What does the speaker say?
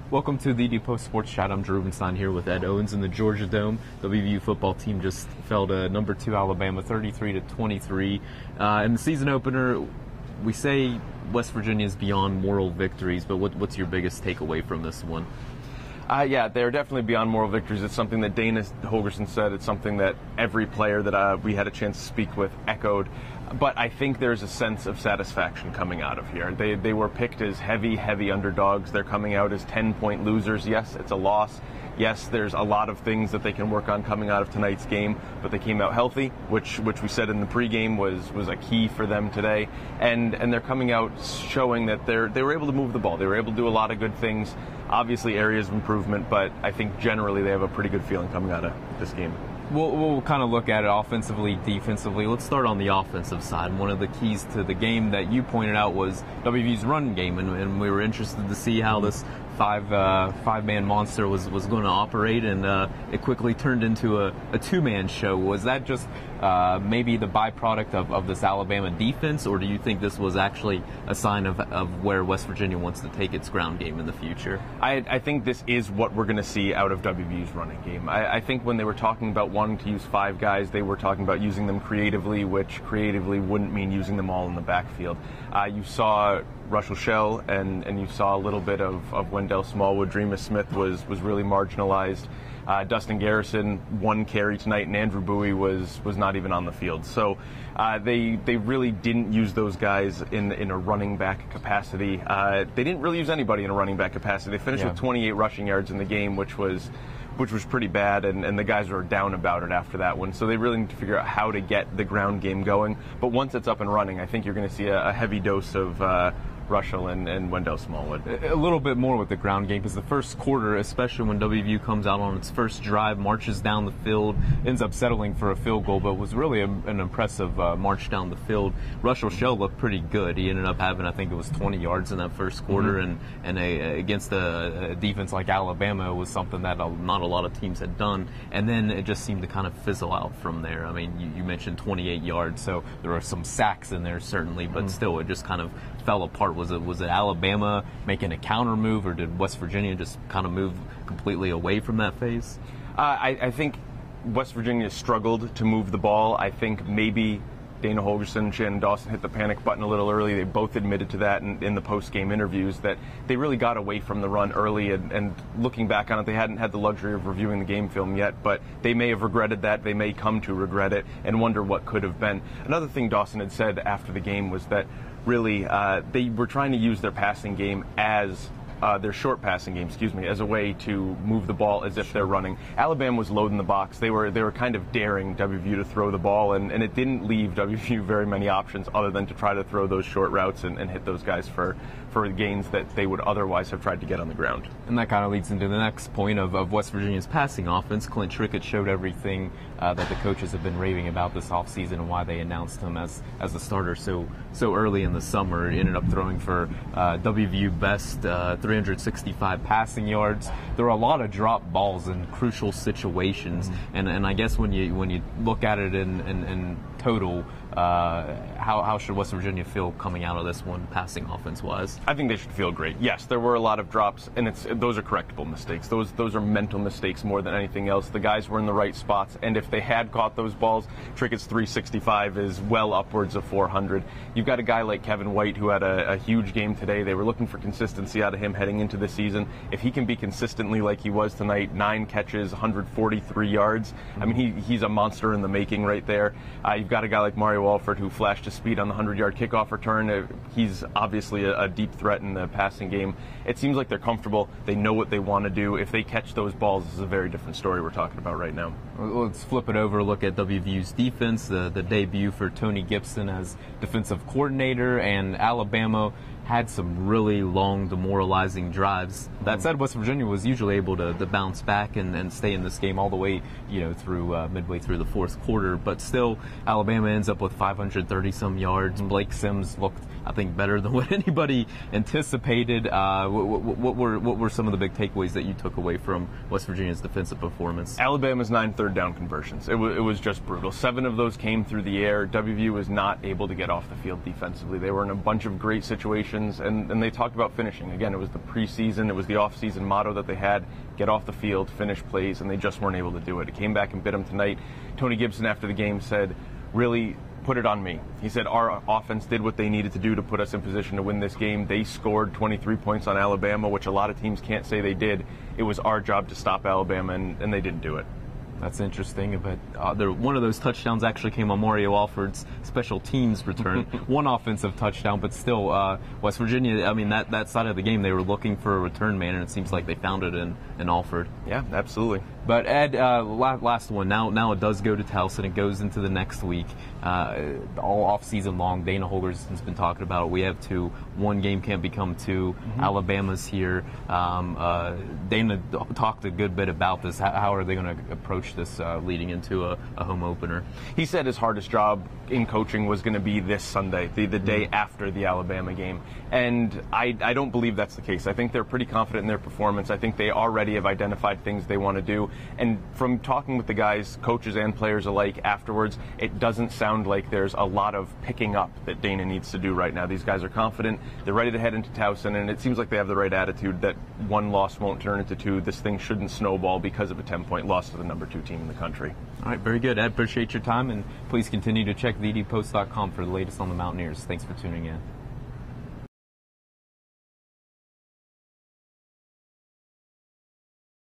Welcome to the Depot Sports Chat. I'm Rubenstein here with Ed Owens in the Georgia Dome. The WVU football team just fell to number 2 Alabama 33-23. In the season opener, we say West Virginia is beyond moral victories, but what's your biggest takeaway from this one? Yeah, they're definitely beyond moral victories. It's something that Dana Holgorsen said. It's something that every player that we had a chance to speak with echoed. But I think there's a sense of satisfaction coming out of here. They were picked as heavy underdogs. They're coming out as 10-point losers. Yes, it's a loss. Yes, there's a lot of things that they can work on coming out of tonight's game, but they came out healthy, which we said in the pregame was a key for them today. And they're coming out showing that they were able to move the ball. They were able to do a lot of good things. Obviously areas of improvement, but I think generally they have a pretty good feeling coming out of this game. We'll kind of look at it offensively, defensively. Let's start on the offensive side. One of the keys to the game that you pointed out was WVU's run game, and we were interested to see how this five-man monster was going to operate, and it quickly turned into a two-man show. Was that just maybe the byproduct of this Alabama defense, or do you think this was actually a sign of where West Virginia wants to take its ground game in the future? I think this is what we're going to see out of WVU's running game. I think when they were talking about wanting to use 5 guys, they were talking about using them creatively, which creatively wouldn't mean using them all in the backfield. You saw Russell Shell and you saw a little bit of Wendell Smallwood. Dreamus Smith was really marginalized. Dustin Garrison, 1 carry tonight, and Andrew Bowie was not even on the field. So they really didn't use those guys in a running back capacity. They didn't really use anybody in a running back capacity. They finished with 28 rushing yards in the game, which was pretty bad, and the guys were down about it after that one. So they really need to figure out how to get the ground game going. But once it's up and running, I think you're going to see a heavy dose of Russell and Wendell Smallwood. A little bit more with the ground game, because the first quarter, especially when WVU comes out on its first drive, marches down the field, ends up settling for a field goal, but was really an impressive march down the field. Russell Shell looked pretty good. He ended up having, I think it was 20 yards in that first quarter, and against a defense like Alabama, it was something that not a lot of teams had done, and then it just seemed to kind of fizzle out from there. I mean, you mentioned 28 yards, so there were some sacks in there certainly, but still it just kind of fell apart. Was it Alabama making a counter move, or did West Virginia just kind of move completely away from that phase? I think West Virginia struggled to move the ball. I think maybe Dana Holgorsen and Shannon Dawson hit the panic button a little early. They both admitted to that in the post-game interviews, that they really got away from the run early, and looking back on it, they hadn't had the luxury of reviewing the game film yet, but they may have regretted that. They may come to regret it and wonder what could have been. Another thing Dawson had said after the game was that really they were trying to use their passing game as their short passing game, as a way to move the ball as if they're running. Alabama was loading the box. They were kind of daring WVU to throw the ball, and it didn't leave WVU very many options other than to try to throw those short routes and hit those guys for gains that they would otherwise have tried to get on the ground. And that kind of leads into the next point of West Virginia's passing offense. Clint Trickett showed everything that the coaches have been raving about this offseason, and why they announced him as the starter so early in the summer. He ended up throwing for WVU best 365 passing yards. There were a lot of drop balls in crucial situations, and I guess when you look at it in total, how should West Virginia feel coming out of this one, passing offense-wise? I think they should feel great. Yes, there were a lot of drops, and those are correctable mistakes. Those are mental mistakes more than anything else. The guys were in the right spots, and if they had caught those balls, Trickett's 365 is well upwards of 400. You've got a guy like Kevin White who had a huge game today. They were looking for consistency out of him heading into the season. If he can be consistently like he was tonight, 9 catches, 143 yards, I mean, he's a monster in the making right there. You've got a guy like Mario Walford who flashed his speed on the 100-yard kickoff return. He's obviously a deep threat in the passing game. It seems like they're comfortable. They know what they want to do. If they catch those balls, this is a very different story we're talking about right now. Let's flip it over, look at WVU's defense, the debut for Tony Gibson as defensive coordinator, and Alabama had some really long, demoralizing drives. That said, West Virginia was usually able to bounce back and stay in this game all the way, through midway through the fourth quarter. But still, Alabama ends up with 530-some yards. Blake Sims looked, I think, better than what anybody anticipated. What were some of the big takeaways that you took away from West Virginia's defensive performance? Alabama's 9 third-down conversions. It was just brutal. 7 of those came through the air. WVU was not able to get off the field defensively. They were in a bunch of great situations. possessions, and they talked about finishing. Again, it was the preseason, it was the off-season motto that they had: get off the field, finish plays, and they just weren't able to do it. It came back and bit them tonight. Tony Gibson, after the game, said, really put it on me. He said our offense did what they needed to do to put us in position to win this game. They scored 23 points on Alabama, which a lot of teams can't say they did. It was our job to stop Alabama, and they didn't do it. That's interesting, but one of those touchdowns actually came on Mario Alford's special teams return. One offensive touchdown, but still, West Virginia, I mean, that side of the game, they were looking for a return man, and it seems like they found it in Alford. Yeah, absolutely. But Ed, last one. Now it does go to Towson. It goes into the next week. All off season long, Dana Holgerson's been talking about it. We have two. One game can't become two. Alabama's here. Dana talked a good bit about this. How are they going to approach this leading into a home opener? He said his hardest job in coaching was going to be this Sunday, the day after the Alabama game. And I don't believe that's the case. I think they're pretty confident in their performance. I think they already have identified things they want to do. And from talking with the guys, coaches and players alike afterwards, it doesn't sound like there's a lot of picking up that Dana needs to do right now. These guys are confident. They're ready to head into Towson, and it seems like they have the right attitude that one loss won't turn into two. This thing shouldn't snowball because of a 10-point loss to the number 2 team in the country. All right, very good. Ed, appreciate your time, and please continue to check VDPost.com for the latest on the Mountaineers. Thanks for tuning in.